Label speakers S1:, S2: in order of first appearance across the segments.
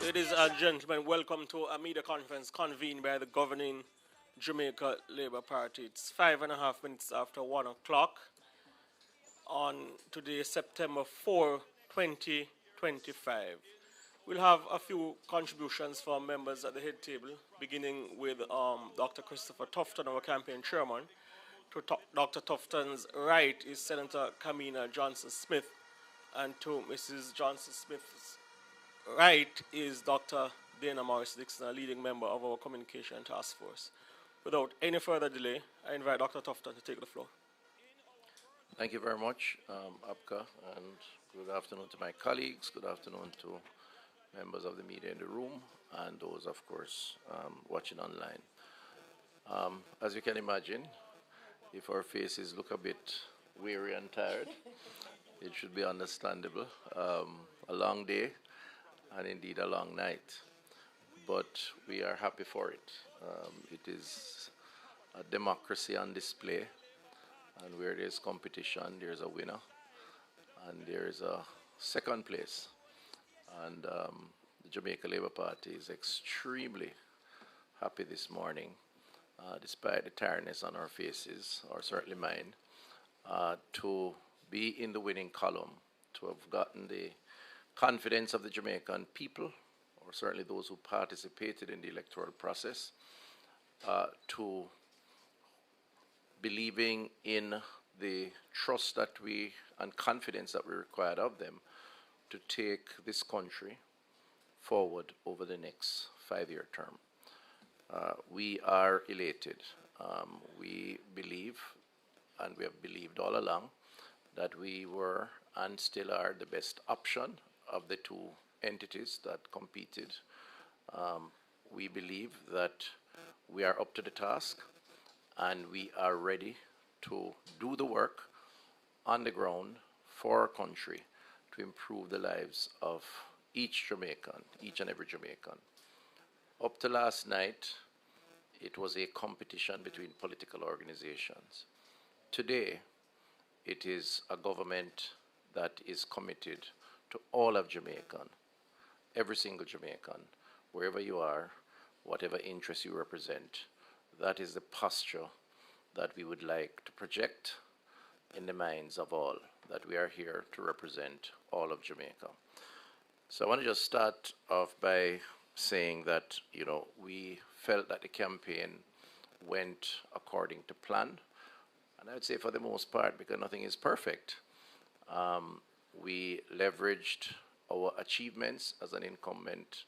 S1: Ladies and gentlemen, welcome to a media conference convened by the governing Jamaica Labour Party. It's 5.5 minutes after 1 o'clock on today, September 4, 2025. We'll have a few contributions from members at the head table, beginning with Dr. Christopher Tufton, our campaign chairman. To Dr. Tufton's right is Senator Kamina Johnson Smith, and to Mrs. Johnson Smith's right is Dr. Dana Morris Dixon, a leading member of our communication task force. Without any further delay, I invite Dr. Tufton to take the floor.
S2: Thank you very much, Abka, and good afternoon to my colleagues, good afternoon to members of the media in the room, and those, of course, watching online. As you can imagine, if our faces look a bit weary and tired, it should be understandable. A long day, and indeed a long night, but we are happy for it. It is a democracy on display, and where there's competition, there's a winner, and there's a second place. And the Jamaica Labour Party is extremely happy this morning, despite the tiredness on our faces, or certainly mine, to be in the winning column, to have gotten the confidence of the Jamaican people, or certainly those who participated in the electoral process, to believing in the trust that we and confidence that we required of them to take this country forward over the next 5-year term. We are elated. We believe, and we have believed all along, that we were and still are the best option of the two entities that competed. We believe that we are up to the task, and we are ready to do the work on the ground for our country to improve the lives of each Jamaican, each and every Jamaican. Up to last night, it was a competition between political organizations. Today, it is a government that is committed to all of Jamaican, every single Jamaican, wherever you are, whatever interests you represent. That is the posture that we would like to project in the minds of all, that we are here to represent all of Jamaica. So I want to just start off by saying that, we felt that the campaign went according to plan. And I would say for the most part, because nothing is perfect, we leveraged our achievements as an incumbent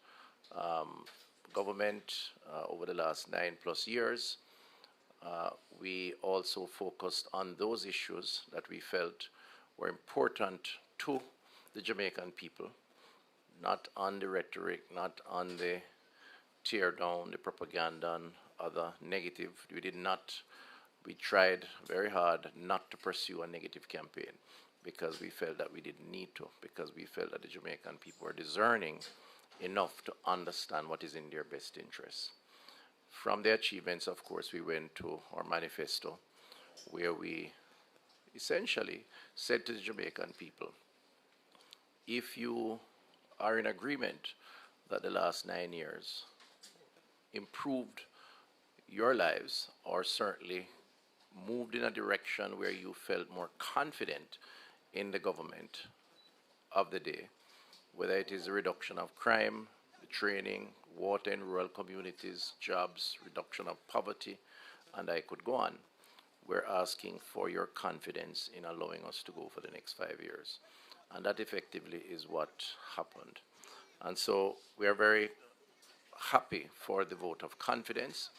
S2: government over the last 9+ years. We also focused on those issues that we felt were important to the Jamaican people, not on the rhetoric, not on the tear down, the propaganda, and other negative. We tried very hard not to pursue a negative campaign, because we felt that we didn't need to, because we felt that the Jamaican people were discerning enough to understand what is in their best interests. From the achievements, of course, we went to our manifesto, where we essentially said to the Jamaican people, if you are in agreement that the last 9 years improved your lives, or certainly moved in a direction where you felt more confident in the government of the day, whether it is a reduction of crime, the training, water in rural communities, jobs, reduction of poverty, and I could go on. We're asking for your confidence in allowing us to go for the next 5 years. And that effectively is what happened. And so we are very happy for the vote of confidence,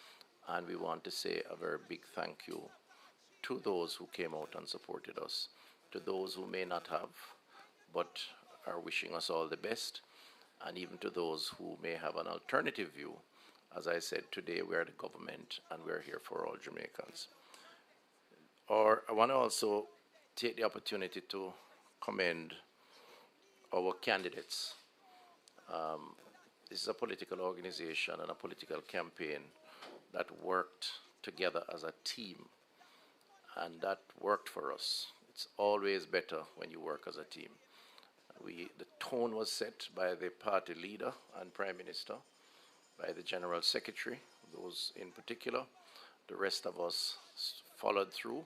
S2: and we want to say a very big thank you to those who came out and supported us, to those who may not have, but are wishing us all the best, and even to those who may have an alternative view. As I said, today we are the government, and we're here for all Jamaicans. I want to also take the opportunity to commend our candidates. This is a political organization and a political campaign that worked together as a team, and that worked for us. It's always better when you work as a team. The tone was set by the party leader and Prime Minister, by the General Secretary, those in particular. The rest of us followed through,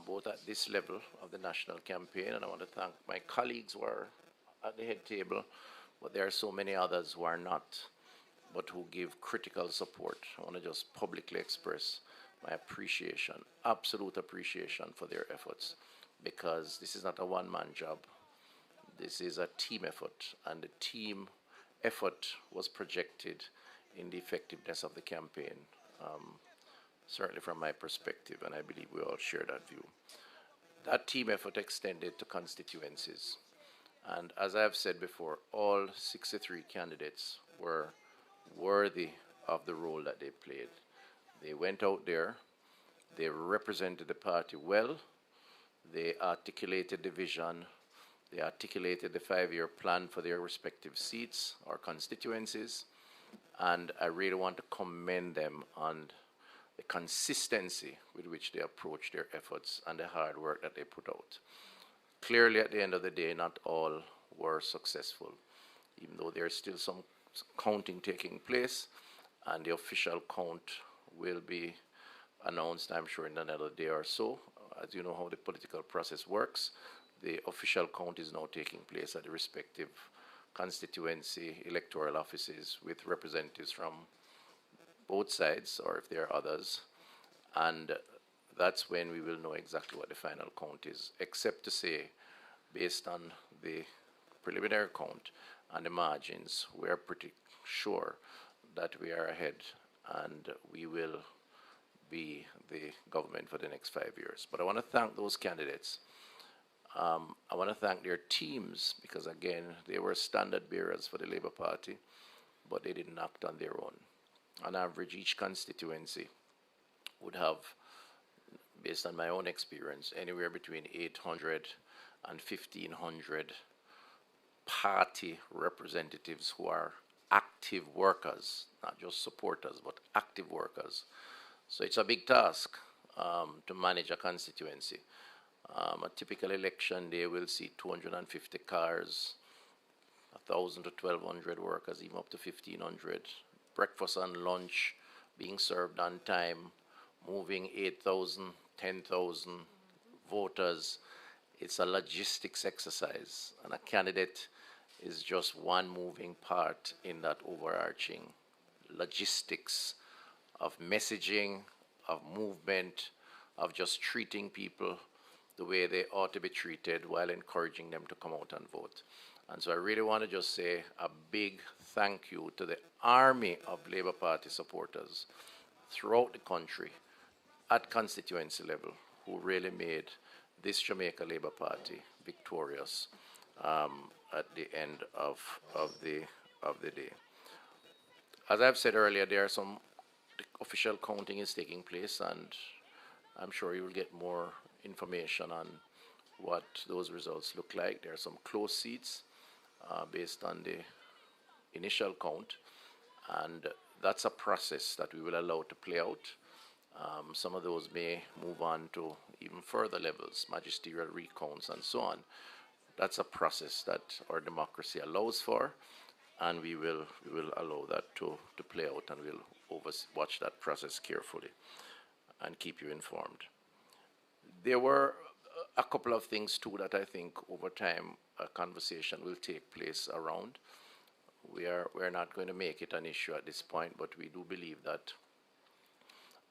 S2: both at this level of the national campaign, and I want to thank my colleagues who are at the head table, but there are so many others who are not, but who give critical support. I want to just publicly express my appreciation, absolute appreciation for their efforts, because this is not a one-man job. This is a team effort, and the team effort was projected in the effectiveness of the campaign, certainly from my perspective, and I believe we all share that view. That team effort extended to constituencies. And as I have said before, all 63 candidates were worthy of the role that they played. They went out there, they represented the party well, they articulated the vision, they articulated the 5-year plan for their respective seats or constituencies, and I really want to commend them on the consistency with which they approached their efforts and the hard work that they put out. Clearly, at the end of the day, not all were successful, even though there's still some counting taking place, and the official count will be announced, I'm sure, in another day or so. As you know how the political process works, the official count is now taking place at the respective constituency electoral offices with representatives from both sides, or if there are others, and that's when we will know exactly what the final count is, except to say, based on the preliminary count and the margins, we are pretty sure that we are ahead and we will be the government for the next 5 years. But I want to thank those candidates. I want to thank their teams, because again, they were standard bearers for the Labour Party, but they didn't act on their own. On average, each constituency would have, based on my own experience, anywhere between 800 and 1,500 party representatives who are active workers, not just supporters, but active workers. So it's a big task to manage a constituency. A typical election day will see 250 cars, 1,000 to 1,200 workers, even up to 1,500. Breakfast and lunch being served on time, moving 8,000, 10,000 voters. It's a logistics exercise, and a candidate is just one moving part in that overarching logistics of messaging, of movement, of just treating people the way they ought to be treated while encouraging them to come out and vote. And so I really want to just say a big thank you to the army of Labour Party supporters throughout the country at constituency level who really made this Jamaica Labour Party victorious at the end of the day. As I've said earlier, there are some official counting is taking place, and I'm sure you will get more information on what those results look like. There are some close seats based on the initial count, and that's a process that we will allow to play out. Some of those may move on to even further levels, magisterial recounts and so on. That's a process that our democracy allows for, and we will allow that to play out, and we'll watch that process carefully and keep you informed. There were a couple of things too that I think over time a conversation will take place around. We're not going to make it an issue at this point, but we do believe that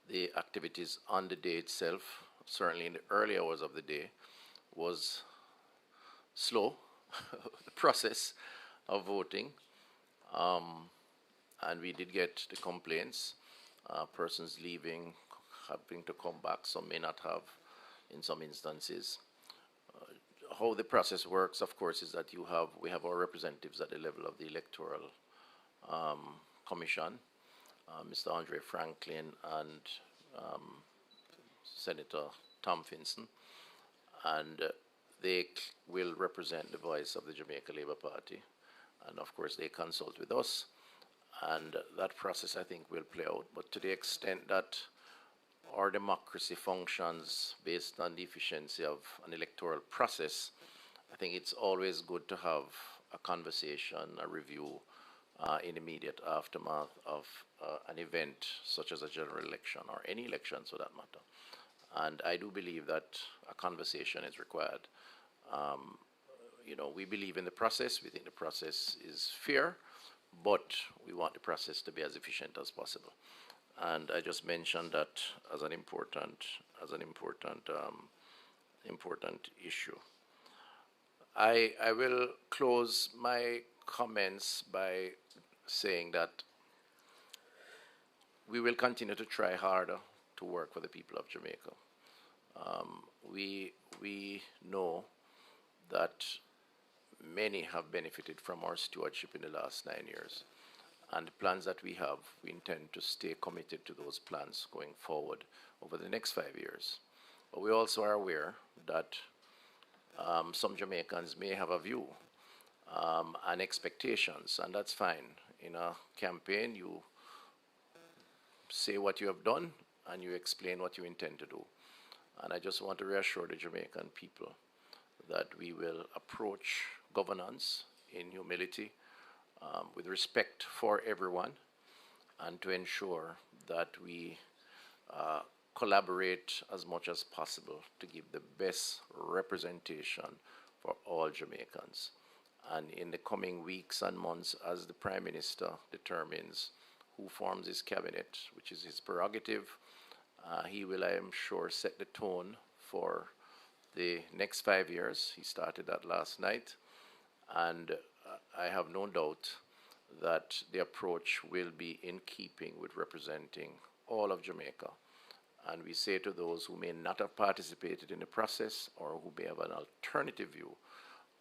S2: the activities on the day itself, certainly in the early hours of the day, was slow, the process of voting, and we did get the complaints, persons leaving, having to come back, some may not have in some instances. How the process works, of course, is that we have our representatives at the level of the Electoral Commission, Mr. Andre Franklin and Senator Tom Finson, and they will represent the voice of the Jamaica Labour Party, and of course they consult with us, and that process I think will play out. But to the extent that our democracy functions based on the efficiency of an electoral process, I think it's always good to have a conversation, a review in immediate aftermath of an event such as a general election or any election for that matter. And I do believe that a conversation is required. We believe in the process. We think the process is fair, but we want the process to be as efficient as possible. And I just mentioned that as an important issue. I will close my comments by saying that we will continue to try harder to work for the people of Jamaica. We know that many have benefited from our stewardship in the last 9 years. And the plans that we have, we intend to stay committed to those plans going forward over the next 5 years. But we also are aware that some Jamaicans may have a view and expectations, and that's fine. In a campaign, you say what you have done and you explain what you intend to do. And I just want to reassure the Jamaican people that we will approach governance in humility, with respect for everyone, and to ensure that we collaborate as much as possible to give the best representation for all Jamaicans. And in the coming weeks and months, as the Prime Minister determines who forms his cabinet, which is his prerogative, he will, I am sure, set the tone for the next 5 years. He started that last night, and I have no doubt that the approach will be in keeping with representing all of Jamaica. And we say to those who may not have participated in the process or who may have an alternative view,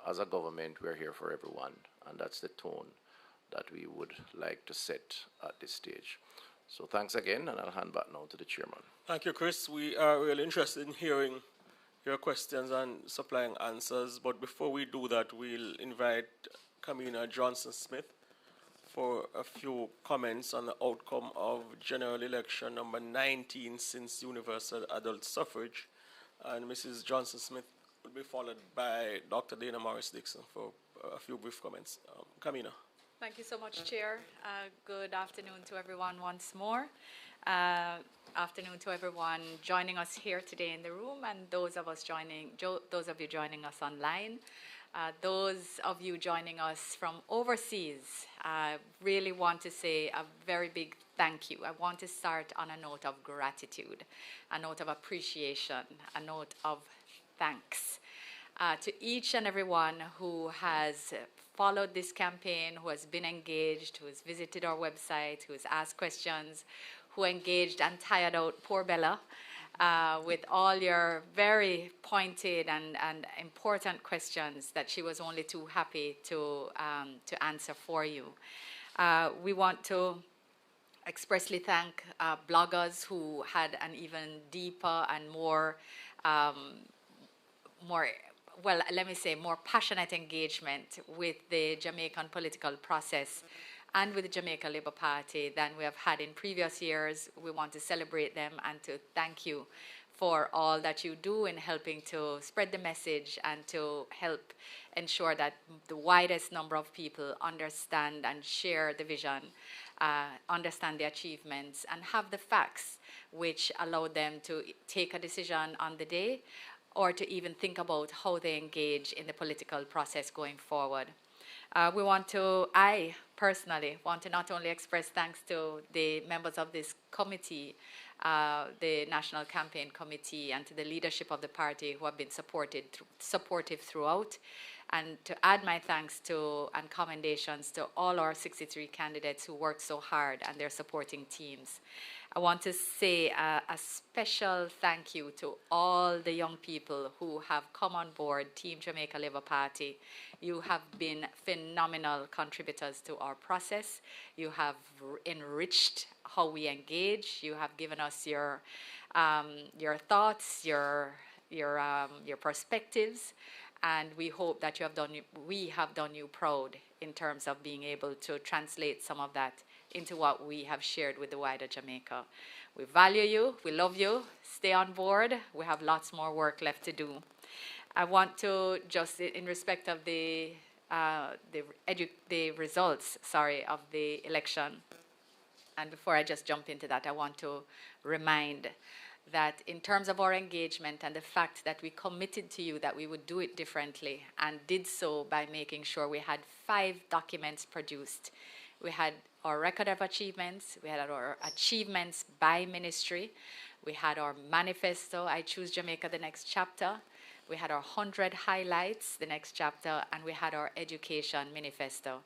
S2: as a government, we're here for everyone, and that's the tone that we would like to set at this stage. So thanks again, and I'll hand back now to the chairman.
S1: Thank you, Chris. We are really interested in hearing your questions and supplying answers. But before we do that, we'll invite Kamina Johnson-Smith for a few comments on the outcome of general election number 19 since universal adult suffrage. And Mrs. Johnson-Smith will be followed by Dr. Dana Morris-Dixon for a few brief comments. Kamina.
S3: Thank you so much, Chair. Good afternoon to everyone once more. Afternoon to everyone joining us here today in the room, and those of you joining us online. Those of you joining us from overseas, I really want to say a very big thank you. I want to start on a note of gratitude, a note of appreciation, a note of thanks to each and everyone who has followed this campaign, who has been engaged, who has visited our website, who has asked questions, who engaged and tired out poor Bella with all your very pointed and important questions that she was only too happy to answer for you. We want to expressly thank bloggers who had an even deeper and more passionate engagement with the Jamaican political process and with the Jamaica Labour Party than we have had in previous years. We want to celebrate them and to thank you for all that you do in helping to spread the message and to help ensure that the widest number of people understand and share the vision, understand the achievements, and have the facts which allow them to take a decision on the day or to even think about how they engage in the political process going forward. I personally want to not only express thanks to the members of this committee, the National Campaign Committee, and to the leadership of the party who have been supportive throughout, and to add my thanks to and commendations to all our 63 candidates who worked so hard and their supporting teams. I want to say a special thank you to all the young people who have come on board Team Jamaica Labour Party. You have been phenomenal contributors to our process. You have enriched how we engage. You have given us your thoughts, your perspectives, and we hope that we have done you proud in terms of being able to translate some of that into what we have shared with the wider Jamaica. We value you, we love you, stay on board, we have lots more work left to do. I want to just, in respect of the the results, of the election. And before I just jump into that, I want to remind that in terms of our engagement and the fact that we committed to you that we would do it differently and did so by making sure we had 5 documents produced. We had our record of achievements, we had our achievements by ministry, we had our manifesto, I Choose Jamaica, the next chapter, we had our 100 highlights, the next chapter, and we had our education manifesto.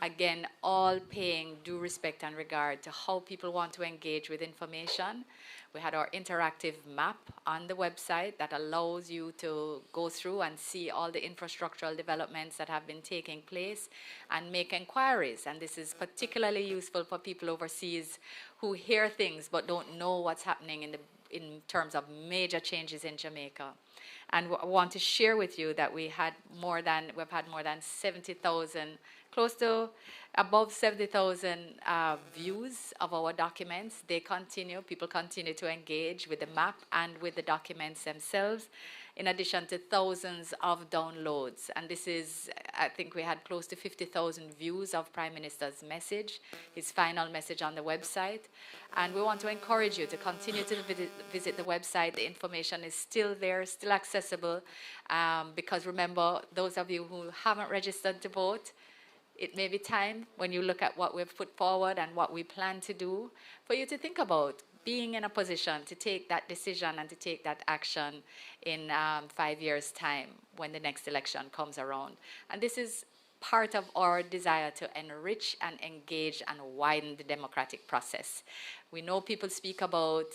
S3: Again, all paying due respect and regard to how people want to engage with information. We had our interactive map on the website that allows you to go through and see all the infrastructural developments that have been taking place and make inquiries. And this is particularly useful for people overseas who hear things but don't know what's happening in terms of major changes in Jamaica. And I want to share with you that we've had more than 70,000, close to above 70,000 views of our documents. People continue to engage with the map and with the documents themselves, in addition to thousands of downloads. And this is, I think we had close to 50,000 views of Prime Minister's message, his final message on the website. And we want to encourage you to continue to visit the website. The information is still there, still accessible, because remember, those of you who haven't registered to vote, it may be time, when you look at what we've put forward and what we plan to do, for you to think about being in a position to take that decision and to take that action in 5 years' time when the next election comes around. And this is part of our desire to enrich and engage and widen the democratic process. We know people speak about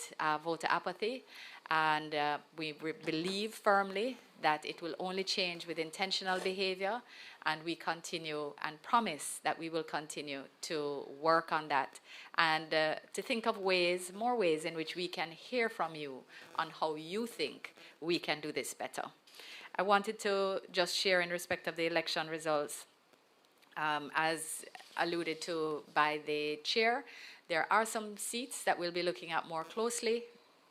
S3: voter apathy, and we believe firmly that it will only change with intentional behavior, and we continue and promise that we will continue to work on that and to think of more ways in which we can hear from you on how you think we can do this better. I wanted to just share in respect of the election results, as alluded to by the chair, there are some seats that we'll be looking at more closely.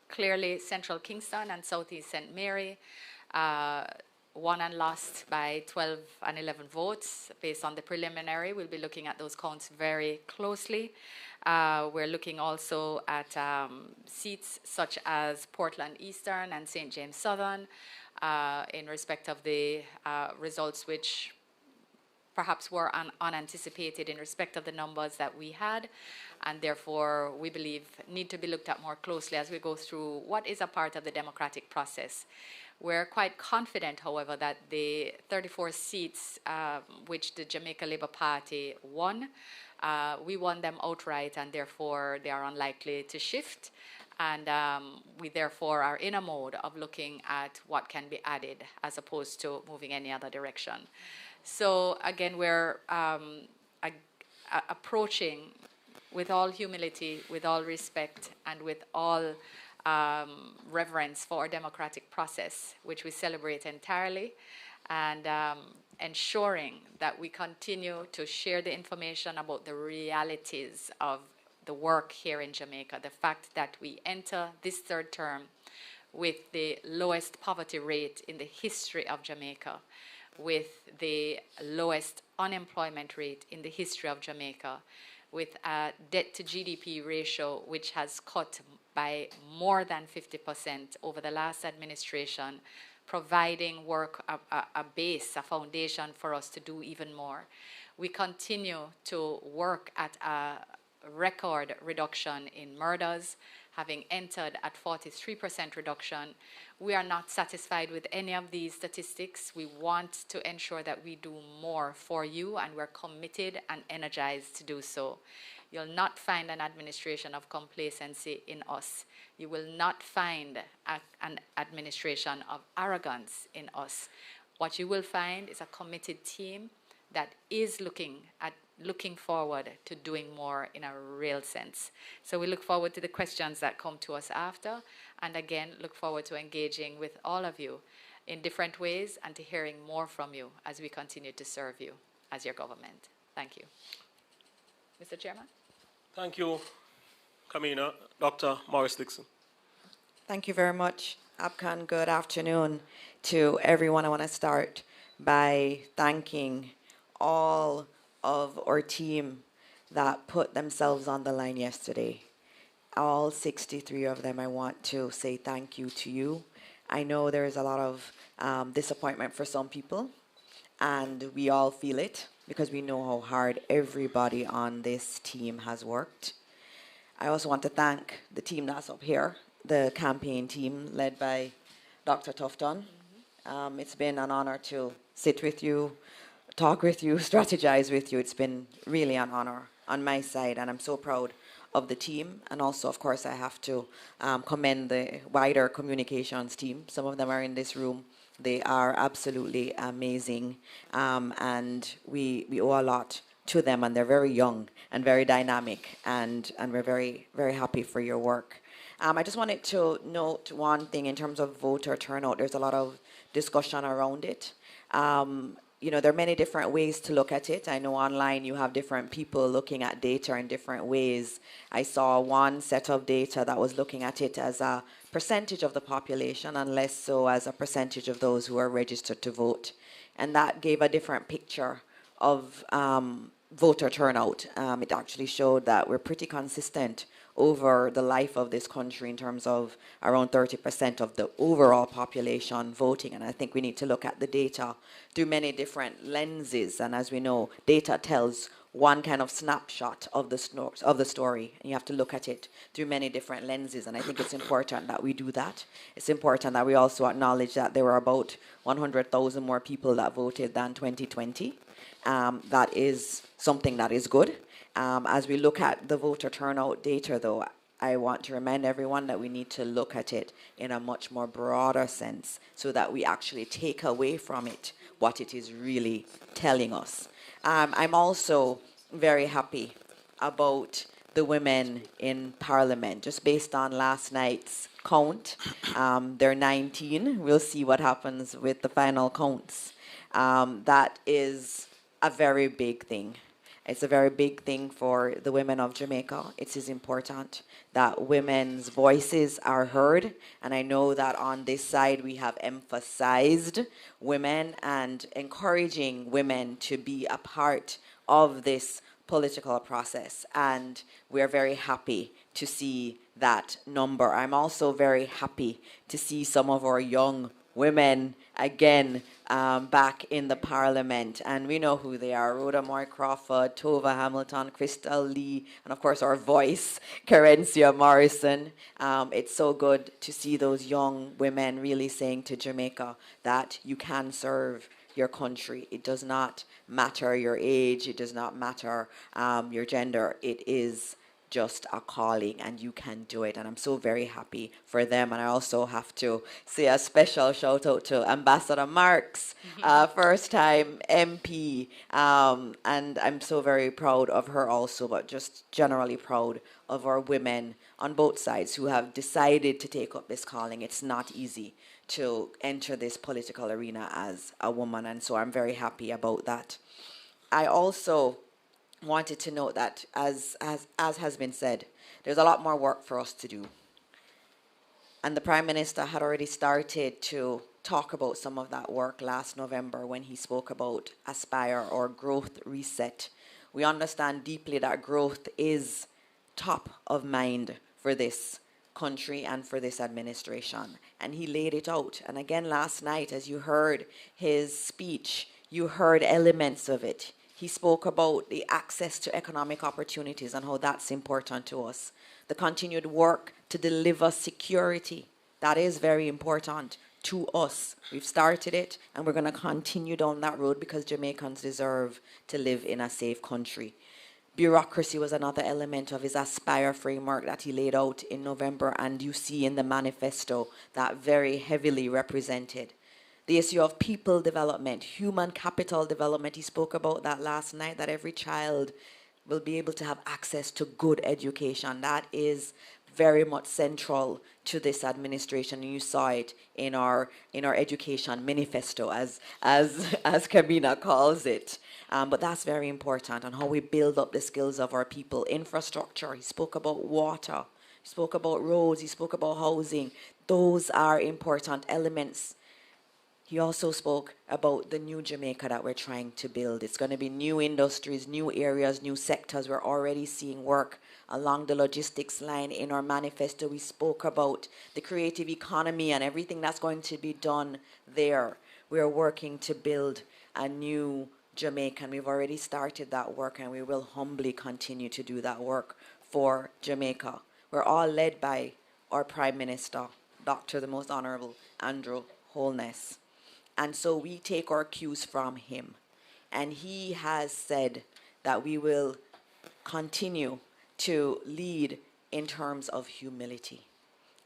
S3: Clearly, Central Kingston and Southeast St. Mary won and lost by 12 and 11 votes based on the preliminary. We'll be looking at those counts very closely. We're looking also at seats such as Portland Eastern and St. James Southern in respect of the results which perhaps were unanticipated in respect of the numbers that we had, and therefore we believe need to be looked at more closely as we go through what is a part of the democratic process. We're quite confident, however, that the 34 seats which the Jamaica Labour Party won, we won them outright, and therefore they are unlikely to shift. And we therefore are in a mode of looking at what can be added as opposed to moving any other direction. So again, we're approaching with all humility, with all respect, and with all reverence for our democratic process, which we celebrate entirely, and ensuring that we continue to share the information about the realities of the work here in Jamaica, the fact that we enter this third term with the lowest poverty rate in the history of Jamaica, with the lowest unemployment rate in the history of Jamaica, with a debt to GDP ratio which has cut by more than 50% over the last administration, providing work a base, a foundation for us to do even more. We continue to work at a record reduction in murders, having entered at 43% reduction. We are not satisfied with any of these statistics. We want to ensure that we do more for you, and we're committed and energized to do so. You'll not find an administration of complacency in us. You will not find an administration of arrogance in us. What you will find is a committed team that is looking forward to doing more in a real sense. So we look forward to the questions that come to us after, and again, look forward to engaging with all of you in different ways and to hearing more from you as we continue to serve you as your government. Thank you. Mr. Chairman?
S1: Thank you, Kamina. Dr. Morris Dixon.
S4: Thank you very much, Abkan. Good afternoon to everyone. I want to start by thanking all of our team that put themselves on the line yesterday. All 63 of them, I want to say thank you to you. I know there is a lot of disappointment for some people, and we all feel it because we know how hard everybody on this team has worked. I also want to thank the team that's up here, the campaign team led by Dr. Tufton. It's been an honor to sit with you, talk with you, strategize with you. It's been really an honor on my side, and I'm so proud of the team. And also, of course, I have to commend the wider communications team. Some of them are in this room. They are absolutely amazing, and we owe a lot to them, and they're very young and very dynamic, and we're very, very happy for your work. I just wanted to note one thing in terms of voter turnout. There's a lot of discussion around it. You know, there are many different ways to look at it. I know online you have different people looking at data in different ways. I saw one set of data that was looking at it as a percentage of the population and less so as a percentage of those who are registered to vote. And that gave a different picture of voter turnout. It actually showed that we're pretty consistent over the life of this country in terms of around 30% of the overall population voting. And I think we need to look at the data through many different lenses. And as we know, data tells one kind of snapshot of the story, and you have to look at it through many different lenses. And I think it's important that we do that. It's important that we also acknowledge that there were about 100,000 more people that voted than 2020. That is something that is good. As we look at the voter turnout data, though, I want to remind everyone that we need to look at it in a much more broader sense so that we actually take away from it what it is really telling us. I'm also very happy about the women in Parliament, just based on last night's count. They're 19. We'll see what happens with the final counts. That is a very big thing. It's a very big thing for the women of Jamaica. It is important that women's voices are heard. And I know that on this side we have emphasized women and encouraging women to be a part of this political process. And we're very happy to see that number. I'm also very happy to see some of our young women again back in the Parliament, and we know who they are: Rhoda Moy Crawford, Tova Hamilton, Crystal Lee, and of course our voice, Kerencia Morrison. It's so good to see those young women really saying to Jamaica that you can serve your country. It does not matter your age, it does not matter your gender. It is just a calling, and you can do it. And I'm so very happy for them. And I also have to say a special shout out to Ambassador Marks, first time MP. And I'm so very proud of her also, but just generally proud of our women on both sides who have decided to take up this calling. It's not easy to enter this political arena as a woman, and so I'm very happy about that. I also wanted to note that, as has been said, there's a lot more work for us to do. And the Prime Minister had already started to talk about some of that work last November when he spoke about Aspire, or growth reset. We understand deeply that growth is top of mind for this country and for this administration. And he laid it out. And again, last night, as you heard his speech, you heard elements of it. He spoke about the access to economic opportunities and how that's important to us. The continued work to deliver security, that is very important to us. We've started it, and we're going to continue down that road because Jamaicans deserve to live in a safe country. Bureaucracy was another element of his Aspire framework that he laid out in November, and you see in the manifesto that very heavily represented. The issue of people development, human capital development, he spoke about that last night, that every child will be able to have access to good education. That is very much central to this administration. You saw it in our education manifesto, as Kabina calls it. But that's very important, on how we build up the skills of our people. Infrastructure, he spoke about water, he spoke about roads, he spoke about housing. Those are important elements. He also spoke about the new Jamaica that we're trying to build. It's going to be new industries, new areas, new sectors. We're already seeing work along the logistics line. In our manifesto, we spoke about the creative economy and everything that's going to be done there. We're working to build a new Jamaica, and we've already started that work, and we will humbly continue to do that work for Jamaica. We're all led by our Prime Minister, Dr. the Most Honorable Andrew Holness. And so we take our cues from him. And he has said that we will continue to lead in terms of humility.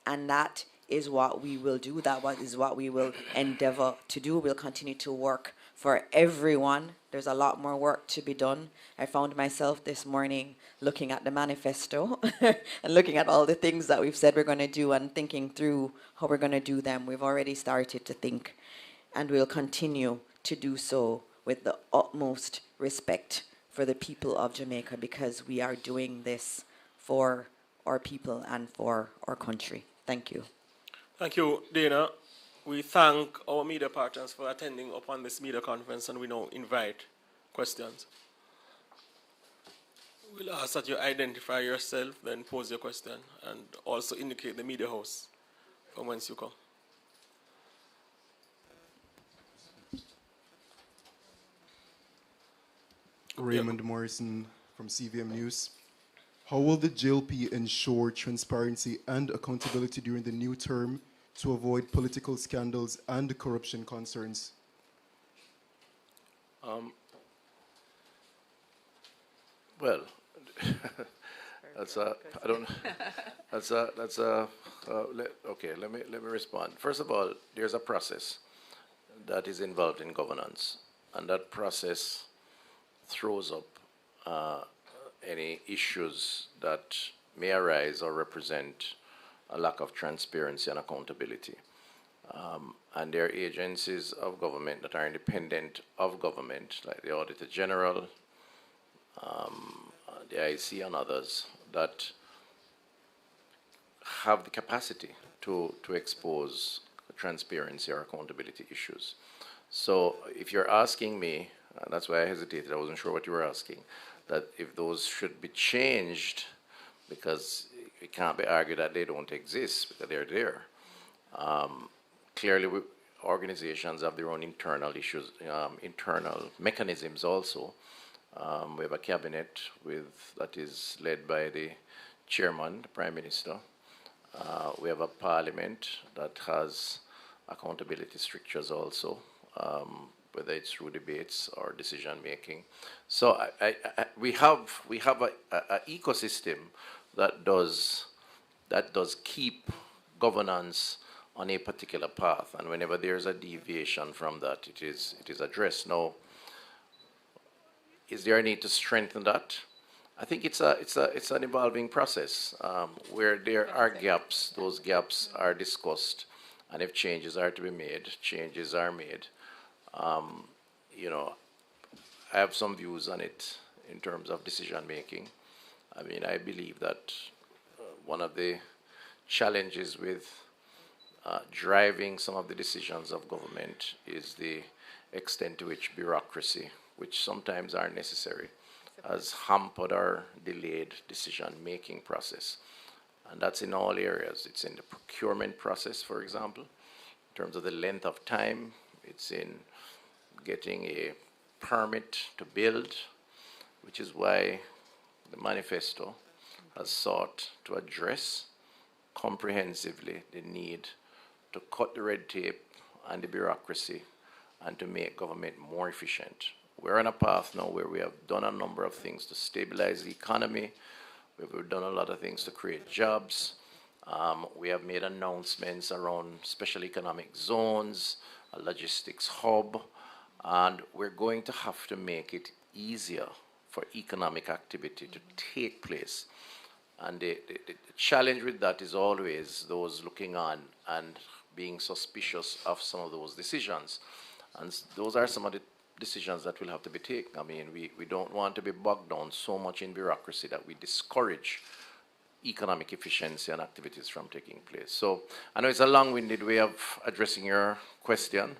S4: And that is what we will do. That is what we will endeavor to do. We'll continue to work for everyone. There's a lot more work to be done. I found myself this morning looking at the manifesto and looking at all the things that we've said we're going to do and thinking through how we're going to do them. We've already started to think, and we'll continue to do so with the utmost respect for the people of Jamaica, because we are doing this for our people and for our country. Thank you.
S1: Thank you, Dana. We thank our media partners for attending upon this media conference, and we now invite questions. We'll ask that you identify yourself, then pose your question, and also indicate the media house from whence you come.
S5: Raymond Morrison from CVM News. How will the JLP ensure transparency and accountability during the new term to avoid political scandals and corruption concerns?
S2: Well, that's a, I don't, okay, let me respond. First of all, there's a process that is involved in governance, and that process throws up any issues that may arise or represent a lack of transparency and accountability. And there are agencies of government that are independent of government, like the Auditor General, the IC and others, that have the capacity to expose transparency or accountability issues. So if you're asking me, that's why I hesitated, I wasn't sure what you were asking, that if those should be changed, because it can't be argued that they don't exist, because they're there. Clearly, organizations have their own internal issues, internal mechanisms also. We have a cabinet that is led by the chairman, the Prime Minister. We have a parliament that has accountability strictures also, whether it's through debates or decision making. So we have an ecosystem that does keep governance on a particular path, and whenever there's a deviation from that, it is addressed. Now, is there a need to strengthen that? I think it's an evolving process where there are gaps. Those gaps are discussed, and if changes are to be made, changes are made. You know, I have some views on it in terms of decision making. I mean, I believe that one of the challenges with driving some of the decisions of government is the extent to which bureaucracy, which sometimes are necessary, has hampered or delayed decision-making process. And that's in all areas. It's in the procurement process, for example, in terms of the length of time. It's in getting a permit to build, which is why the manifesto has sought to address comprehensively the need to cut the red tape and the bureaucracy and to make government more efficient. We're on a path now where we have done a number of things to stabilize the economy. We've done a lot of things to create jobs. We have made announcements around special economic zones, a logistics hub, and we're going to have to make it easier for economic activity to take place. And the challenge with that is always those looking on and being suspicious of some of those decisions. And those are some of the decisions that will have to be taken. I mean, we don't want to be bogged down so much in bureaucracy that we discourage economic efficiency and activities from taking place. So I know it's a long-winded way of addressing your question,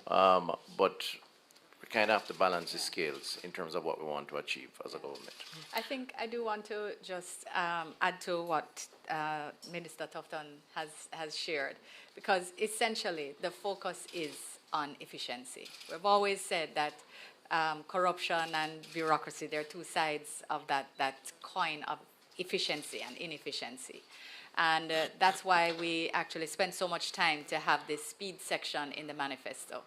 S2: But we kind of have to balance the scales in terms of what we want to achieve as a government.
S3: I think I do want to just add to what Minister Tufton has shared, because essentially the focus is on efficiency. We've always said that corruption and bureaucracy, they're two sides of that coin of efficiency and inefficiency. And that's why we actually spend so much time to have this speed section in the manifesto.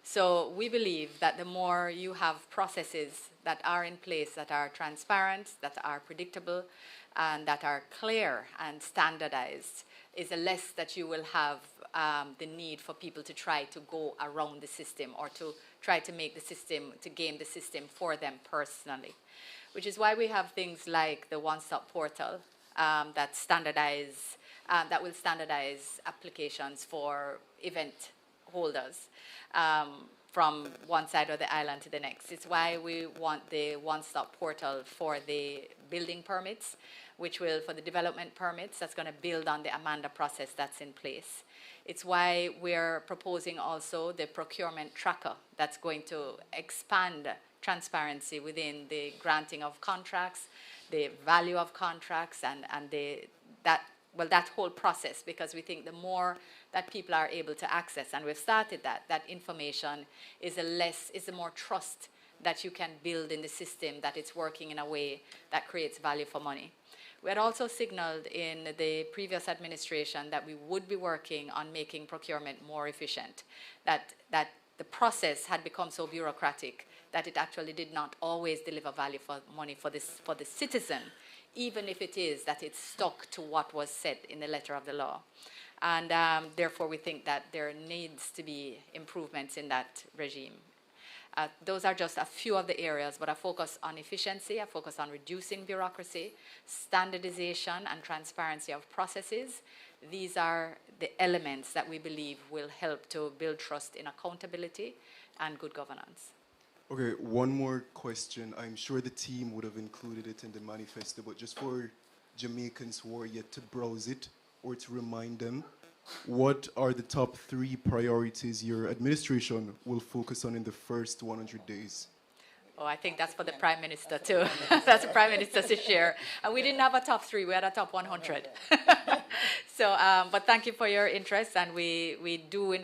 S3: So we believe that the more you have processes that are in place, that are transparent, that are predictable, and that are clear and standardized, is the less that you will have the need for people to try to go around the system or to try to make the system, to game the system for them personally. Which is why we have things like the one-stop portal that will standardize applications for event holders from one side of the island to the next. It's why we want the one-stop portal for the building permits, which will, for the development permits, that's going to build on the Amanda process that's in place. It's why we're proposing also the procurement tracker that's going to expand transparency within the granting of contracts, the value of contracts, and that whole process, because we think the more that people are able to access, and we've started that information is the more trust that you can build in the system, that it's working in a way that creates value for money. We had also signaled in the previous administration that we would be working on making procurement more efficient, that the process had become so bureaucratic that it actually did not always deliver value for money for the citizen, even if it is that it's stuck to what was said in the letter of the law. And therefore, we think that there needs to be improvements in that regime. Those are just a few of the areas, but I focus on efficiency, I focus on reducing bureaucracy, standardization and transparency of processes. These are the elements that we believe will help to build trust in accountability and good governance.
S5: Okay, one more question. I'm sure the team would have included it in the manifesto, but just for Jamaicans who are yet to browse it or to remind them, what are the top 3 priorities your administration will focus on in the first 100 days?
S3: Oh, I think that's for the Prime Minister too. That's the Prime Minister to share. And we didn't have a top 3, we had a top 100. So, but thank you for your interest, and we do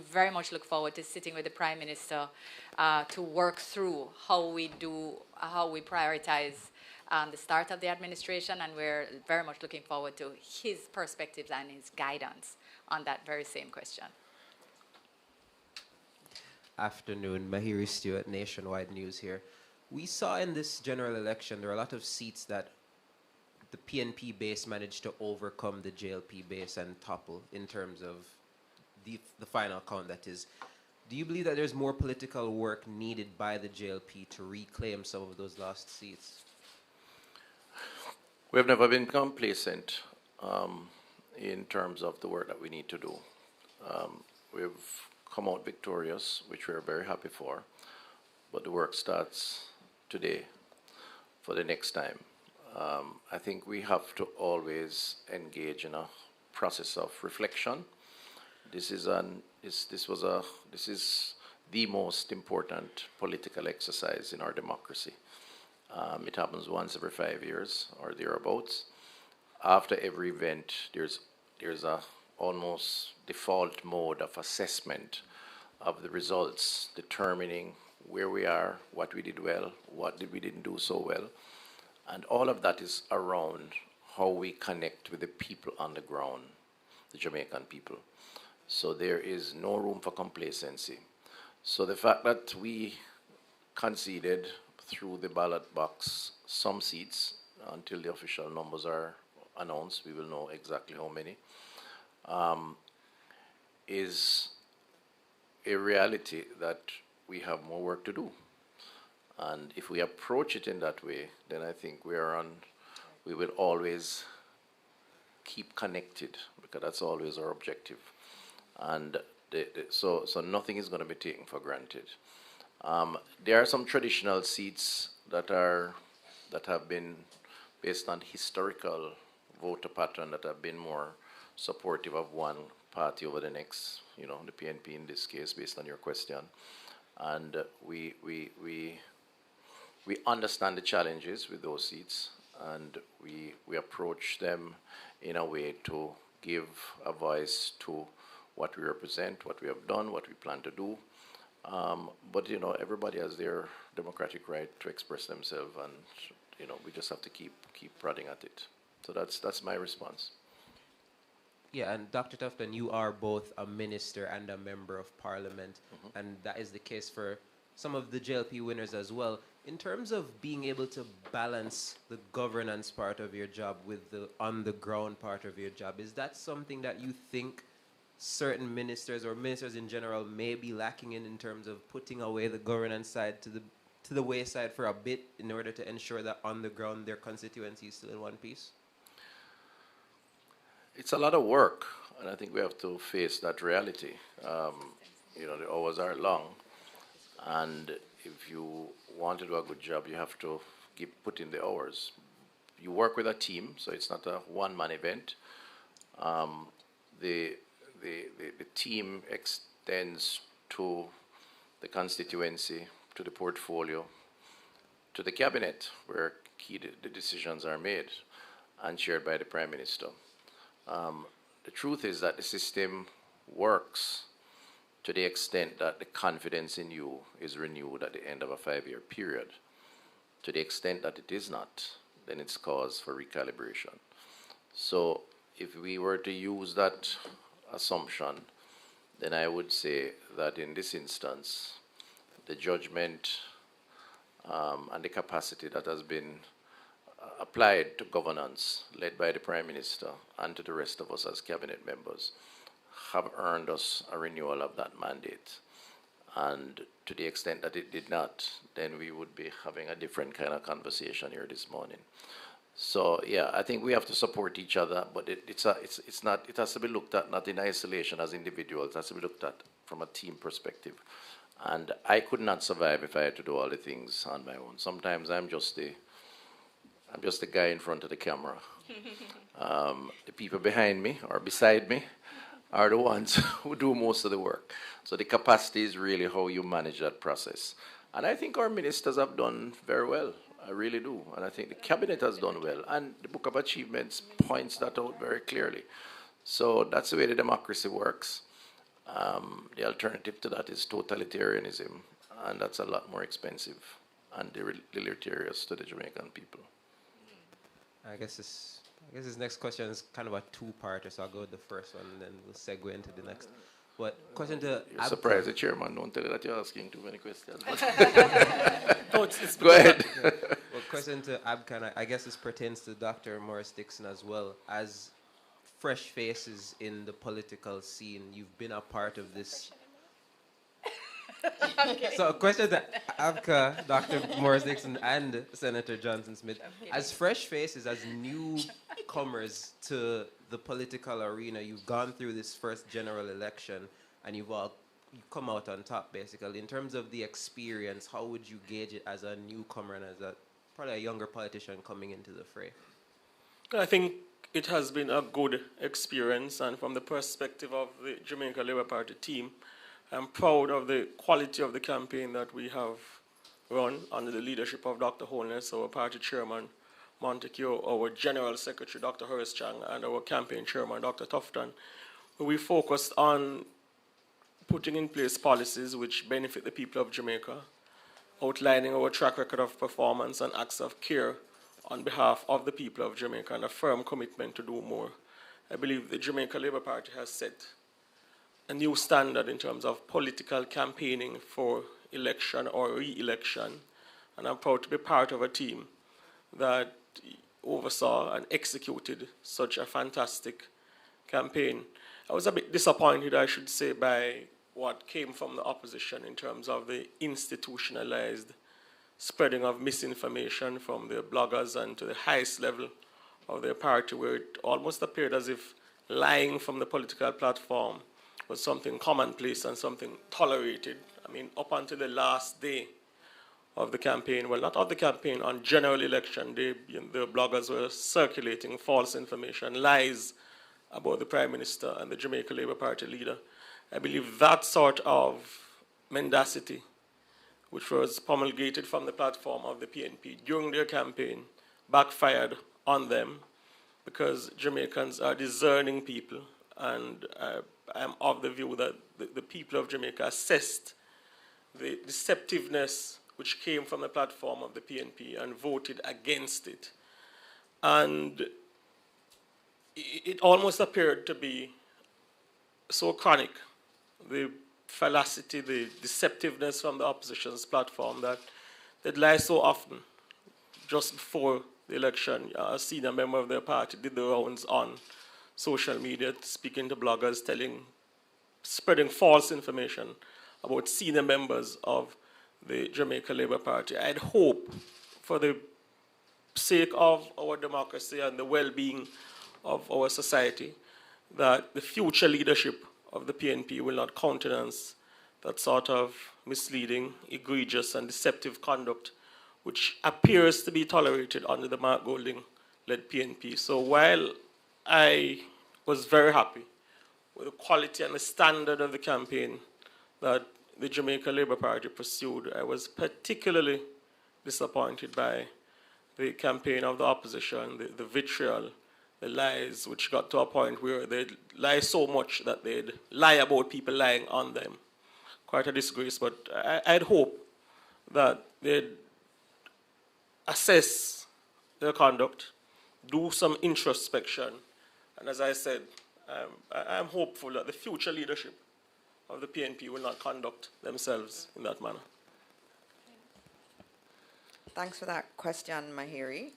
S3: very much look forward to sitting with the Prime Minister to work through how we prioritize the start of the administration, and we're very much looking forward to his perspectives and his guidance on that very same question.
S6: Afternoon, Mahiri Stewart, Nationwide News here. We saw in this general election there are a lot of seats that the PNP base managed to overcome the JLP base and topple in terms of the final count, that is. Do you believe that there's more political work needed by the JLP to reclaim some of those lost seats?
S2: We have never been complacent in terms of the work that we need to do. We've come out victorious, which we're very happy for, but the work starts today for the next time. I think we have to always engage in a process of reflection. This is the most important political exercise in our democracy. It happens once every 5 years or thereabouts. After every event, there's a almost default mode of assessment of the results, determining where we are, what we did well, what we didn't do so well. And all of that is around how we connect with the people on the ground, the Jamaican people. So there is no room for complacency. So the fact that we conceded through the ballot box some seats, until the official numbers are announced, we will know exactly how many, is a reality that we have more work to do. And if we approach it in that way, then I think we will always keep connected, because that's always our objective. And so nothing is going to be taken for granted. There are some traditional seats that have been based on historical voter pattern that have been more supportive of one party over the next, the PNP in this case, based on your question. And we understand the challenges with those seats, and we approach them in a way to give a voice to what we represent, what we have done, what we plan to do. But everybody has their democratic right to express themselves, and we just have to keep prodding at it. So that's my response.
S6: Yeah, and Dr. Tufton, you are both a minister and a member of parliament, and that is the case for some of the JLP winners as well. In terms of being able to balance the governance part of your job with the on-the-ground part of your job, is that something that you think certain ministers or ministers in general may be lacking in terms of putting away the governance side to the wayside for a bit in order to ensure that on the ground their constituency is still in one piece?
S2: It's a lot of work, and I think we have to face that reality. The hours are long, and if you want to do a good job, you have to put in the hours. You work with a team, so it's not a one-man event. The team extends to the constituency, to the portfolio, to the cabinet, where the decisions are made and shared by the Prime Minister. The truth is that the system works to the extent that the confidence in you is renewed at the end of a 5-year period. To the extent that it is not, then it's cause for recalibration. So if we were to use that assumption, then I would say that in this instance, the judgment and the capacity that has been applied to governance, led by the Prime Minister and to the rest of us as cabinet members, have earned us a renewal of that mandate. And to the extent that it did not, then we would be having a different kind of conversation here this morning. So yeah, I think we have to support each other, but it has to be looked at not in isolation as individuals. It has to be looked at from a team perspective. And I could not survive if I had to do all the things on my own. Sometimes I'm just the guy in front of the camera. The people behind me or beside me are the ones who do most of the work. So the capacity is really how you manage that process. And I think our ministers have done very well. I really do. And I think the cabinet has done well. And the Book of Achievements points that out very clearly. So that's the way the democracy works. The alternative to that is totalitarianism. And that's a lot more expensive and deleterious to the Jamaican people.
S6: I guess this next question is kind of a two-parter, so I'll go with the first one and then we'll segue into the next. But question to
S2: You're surprised the chairman don't tell you that you're asking too many questions.
S1: Go
S2: ahead.
S6: Well, question to Abka, I guess this pertains to Dr. Morris Dixon as well. As fresh faces in the political scene, you've been a part of this. So a question to Abka, Dr. Morris Dixon, and Senator Johnson Smith. As fresh faces, as newcomers to the political arena, you've gone through this first general election, and you've come out on top, basically. In terms of the experience, how would you gauge it as a newcomer and as probably a younger politician coming into the fray?
S1: I think it has been a good experience, and from the perspective of the Jamaica Labour Party team, I'm proud of the quality of the campaign that we have run under the leadership of Dr. Holness, our party chairman, Montague, our general secretary, Dr. Horace Chang, and our campaign chairman, Dr. Tufton. We focused on putting in place policies which benefit the people of Jamaica, outlining our track record of performance and acts of care on behalf of the people of Jamaica, and a firm commitment to do more. I believe the Jamaica Labour Party has set a new standard in terms of political campaigning for election or re-election, and I'm proud to be part of a team that oversaw and executed such a fantastic campaign. I was a bit disappointed, I should say, by what came from the opposition in terms of the institutionalized spreading of misinformation from the bloggers and to the highest level of their party, where it almost appeared as if lying from the political platform was something commonplace and something tolerated. I mean, up until the last day of the campaign, well, not of the campaign, on general election day, the bloggers were circulating false information, lies about the Prime Minister and the Jamaica Labour Party leader. I believe that sort of mendacity, which was promulgated from the platform of the PNP during their campaign, backfired on them, because Jamaicans are discerning people, and I'm of the view that the people of Jamaica assessed the deceptiveness which came from the platform of the PNP and voted against it. And it almost appeared to be so chronic, the fallacy, the deceptiveness from the opposition's platform, that they'd lie so often. Just before the election, a senior member of their party did the rounds on social media, speaking to bloggers, spreading false information about senior members of the Jamaica Labour Party. I'd hope, for the sake of our democracy and the well-being of our society, that the future leadership of the PNP will not countenance that sort of misleading, egregious, and deceptive conduct which appears to be tolerated under the Mark Golding-led PNP. So while I was very happy with the quality and the standard of the campaign that the Jamaica Labour Party pursued, I was particularly disappointed by the campaign of the opposition, the vitriol, the lies, which got to a point where they'd lie so much that they'd lie about people lying on them. Quite a disgrace, but I'd hope that they'd assess their conduct, do some introspection, and as I said, I'm hopeful that the future leadership of the PNP will not conduct themselves in that manner.
S4: Thanks for that question, Mahiri.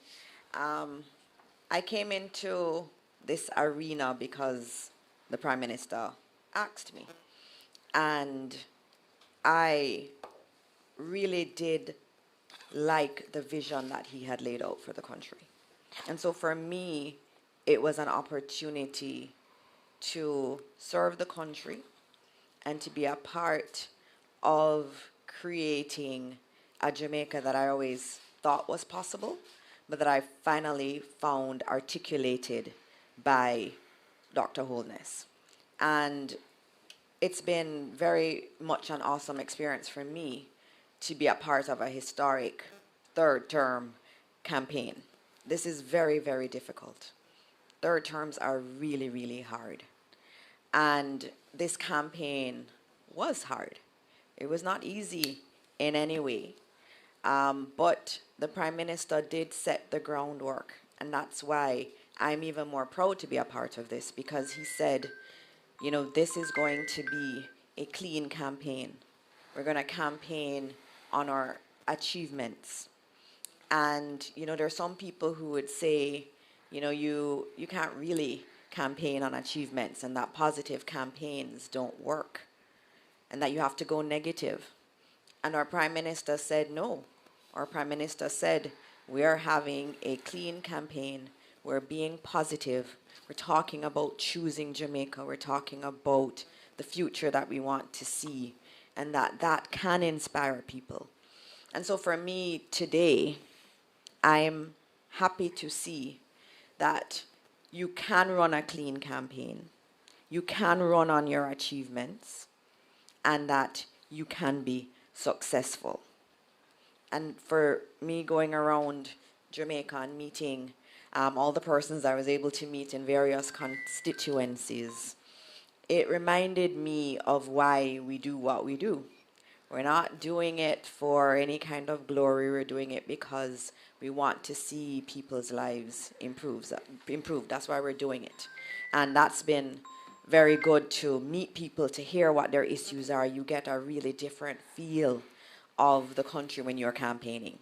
S4: I came into this arena because the Prime Minister asked me. And I really did like the vision that he had laid out for the country. And so for me, it was an opportunity to serve the country and to be a part of creating a Jamaica that I always thought was possible, but that I finally found articulated by Dr. Holness. And it's been very much an awesome experience for me to be a part of a historic third term campaign. This is very, very difficult. Third terms are really, really hard. And this campaign was hard. It was not easy in any way. But the Prime Minister did set the groundwork, and that's why I'm even more proud to be a part of this, because he said, you know, this is going to be a clean campaign. We're going to campaign on our achievements. And, you know, there are some people who would say, you know, you can't really campaign on achievements, and that positive campaigns don't work, and that you have to go negative. And our Prime Minister said no. Our Prime Minister said, we are having a clean campaign. We're being positive. We're talking about choosing Jamaica. We're talking about the future that we want to see, and that can inspire people. And so for me today, I'm happy to see that you can run a clean campaign, you can run on your achievements, and that you can be successful. And for me going around Jamaica and meeting all the persons I was able to meet in various constituencies, it reminded me of why we do what we do. We're not doing it for any kind of glory. We're doing it because we want to see people's lives improve. That's why we're doing it. And that's been very good to meet people, to hear what their issues are. You get a really different feel of the country when you're campaigning.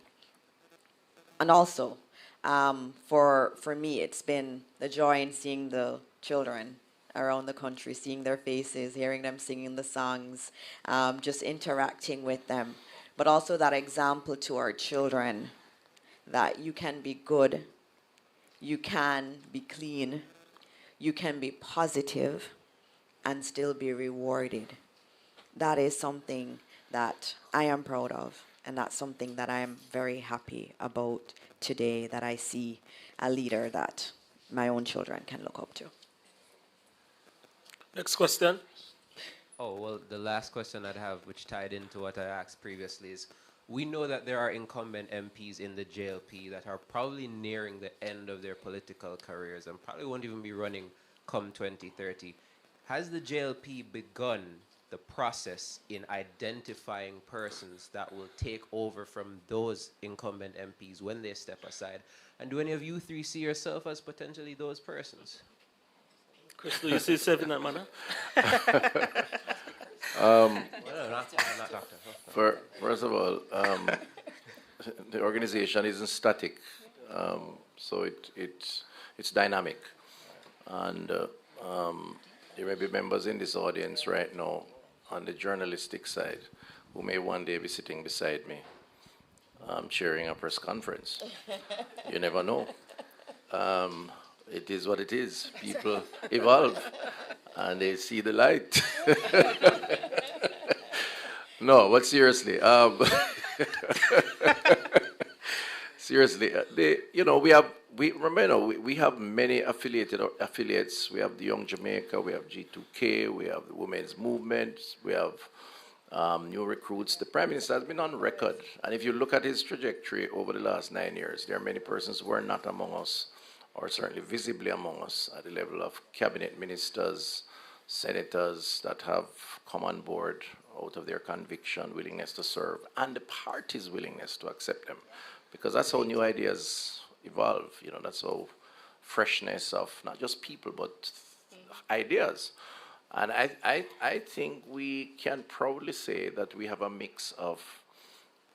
S4: And also, for me, it's been the joy in seeing the children around the country, seeing their faces, hearing them singing the songs, just interacting with them. But also that example to our children that you can be good, you can be clean, you can be positive, and still be rewarded. That is something that I am proud of, and that's something that I am very happy about today, that I see a leader that my own children can look up to.
S1: Next question.
S6: Oh, well, the last question I'd have, which tied into what I asked previously, is we know that there are incumbent MPs in the JLP that are probably nearing the end of their political careers and probably won't even be running come 2030. Has the JLP begun the process in identifying persons that will take over from those incumbent MPs when they step aside? And do any of you three see yourself as potentially those persons?
S1: Chris, do you see yourself in that manner?
S6: Well, no, not doctor.
S2: First of all, the organization isn't static, so it's dynamic. And there may be members in this audience right now on the journalistic side who may one day be sitting beside me chairing a press conference. You never know. It is what it is. People evolve and they see the light. No, but seriously, seriously, we have many affiliates. We have the Young Jamaica, we have G2K, we have the Women's Movement, we have new recruits. The Prime Minister has been on record, and if you look at his trajectory over the last 9 years, there are many persons who are not among us, or certainly visibly among us, at the level of cabinet ministers, senators that have come on board out of their conviction, willingness to serve, and the party's willingness to accept them. Because that's how new ideas evolve. That's how freshness of not just people, but ideas. And I think we can proudly say that we have a mix of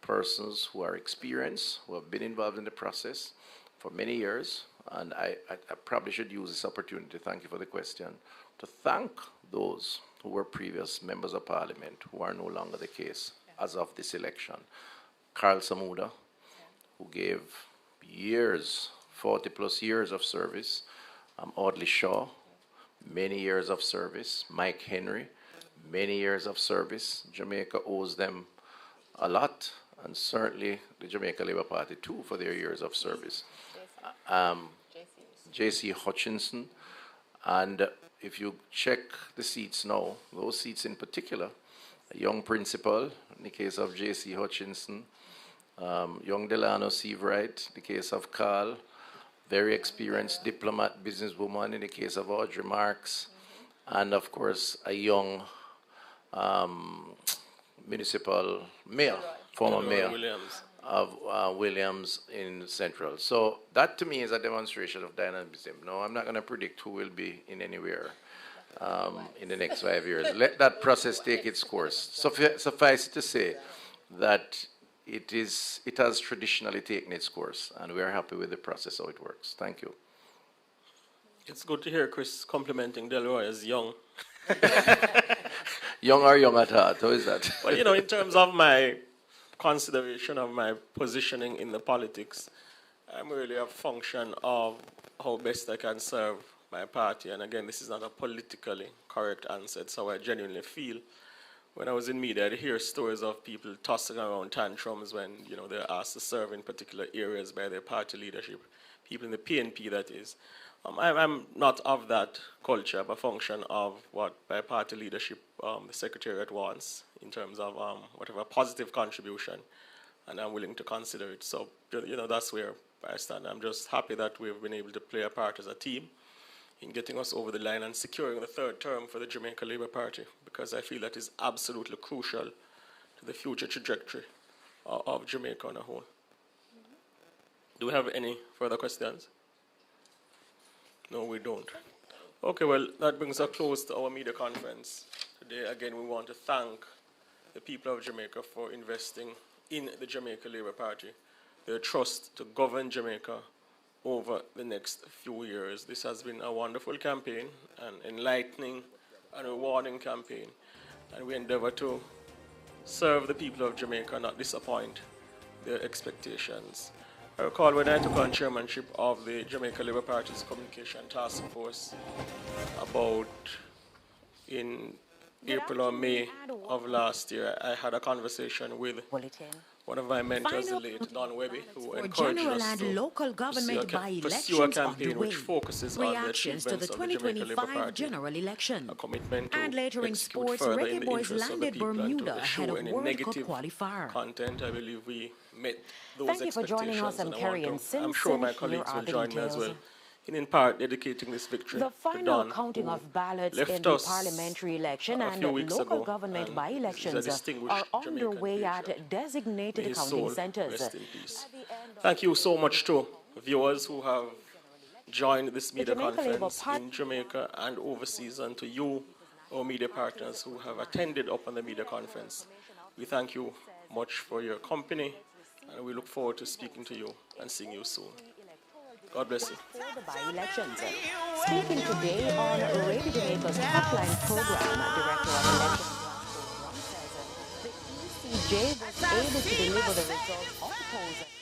S2: persons who are experienced, who have been involved in the process for many years. And I probably should use this opportunity, thank you for the question, to thank those who were previous members of parliament who are no longer the case as of this election. Carl Samuda, who gave years, 40 plus years of service. Audley Shaw, many years of service. Mike Henry, many years of service. Jamaica owes them a lot, and certainly the Jamaica Labour Party too for their years of service. J.C. Hutchinson, and if you check the seats now, those seats in particular, a young principal in the case of J.C. Hutchinson, young Delano Seavright in the case of Carl, very experienced diplomat, businesswoman in the case of Audrey Marks, and of course a young municipal mayor, former mayor
S1: Williams.
S2: of Williams in Central. So that to me is a demonstration of dynamism. No, I'm not going to predict who will be in anywhere in the next 5 years. Let that process take its course. Suffice to say that it has traditionally taken its course, and we are happy with the process, how it works. Thank you.
S1: It's good to hear Chris complimenting Delroy as young.
S2: Young or young at heart, how is that?
S1: Well, in terms of my consideration of my positioning in the politics, I'm really a function of how best I can serve my party. And again, this is not a politically correct answer. It's how I genuinely feel. When I was in media, I'd hear stories of people tossing around tantrums when, they're asked to serve in particular areas by their party leadership, people in the PNP, that is. I'm not of that culture, but a function of what my party leadership, the Secretariat wants in terms of whatever positive contribution, and I'm willing to consider it. So, that's where I stand. I'm just happy that we've been able to play a part as a team in getting us over the line and securing the third term for the Jamaica Labour Party, because I feel that is absolutely crucial to the future trajectory of Jamaica on a whole. Do we have any further questions? No, we don't. Okay, well, that brings us close to our media conference. Today, again, we want to thank the people of Jamaica for investing in the Jamaica Labour Party, their trust to govern Jamaica over the next few years. This has been a wonderful campaign, an enlightening and rewarding campaign, and we endeavor to serve the people of Jamaica, not disappoint their expectations. I recall when I took on chairmanship of the Jamaica Labour Party's Communication Task Force about in April or May of last year, I had a conversation with one of my mentors, the
S7: Final
S1: late Don Webby, who
S7: for
S1: encouraged
S7: general
S1: us
S7: and local
S1: to
S7: government
S1: pursue a
S7: by-elections
S1: campaign
S7: underway.
S1: which focuses on the
S7: Reactions to the
S1: achievements of the Jamaica Labour
S7: 2025
S1: Party,
S7: general election.
S1: a commitment to
S7: And later in
S1: execute
S7: sports,
S1: further in
S7: Reggae
S1: the
S7: Boys
S1: interests of the
S7: landed
S1: people and to
S7: Bermuda ahead
S1: eschew
S7: of
S1: any
S7: World Cup
S1: negative
S7: qualifier.
S1: content. I believe we met those
S8: Thank you for
S1: expectations.
S8: joining us. I'm
S1: and I
S8: Carrie
S1: want
S8: and
S1: to- I'm sure
S8: Simpson.
S1: my
S8: Here
S1: colleagues
S8: are
S1: will
S8: the
S1: join me as well
S8: details.
S1: in part dedicating this victory
S8: The
S1: to
S8: final
S1: Don,
S8: counting
S1: who
S8: of ballots
S1: left
S8: in the
S1: us
S8: parliamentary election
S1: a
S8: and
S1: few weeks
S8: local
S1: ago,
S8: government
S1: and
S8: by-elections
S1: is a distinguished
S8: are
S1: Jamaican
S8: underway at
S1: patriot.
S8: designated
S1: May his
S8: counting
S1: soul
S8: centers.
S1: rest in peace. Thank you so much to viewers who have joined this media
S8: Jamaica Labour
S1: conference
S8: Party-
S1: in Jamaica and overseas, and to you, our media partners who have attended up on the media conference. We thank you much for your company, and we look forward to speaking to you and seeing you soon. God bless you.
S8: For the by-elections. Speaking today on Radio Jamaica's Hotline program, Director of Elections Glasgow Drum says the ECJ was able to deliver the results of the polls.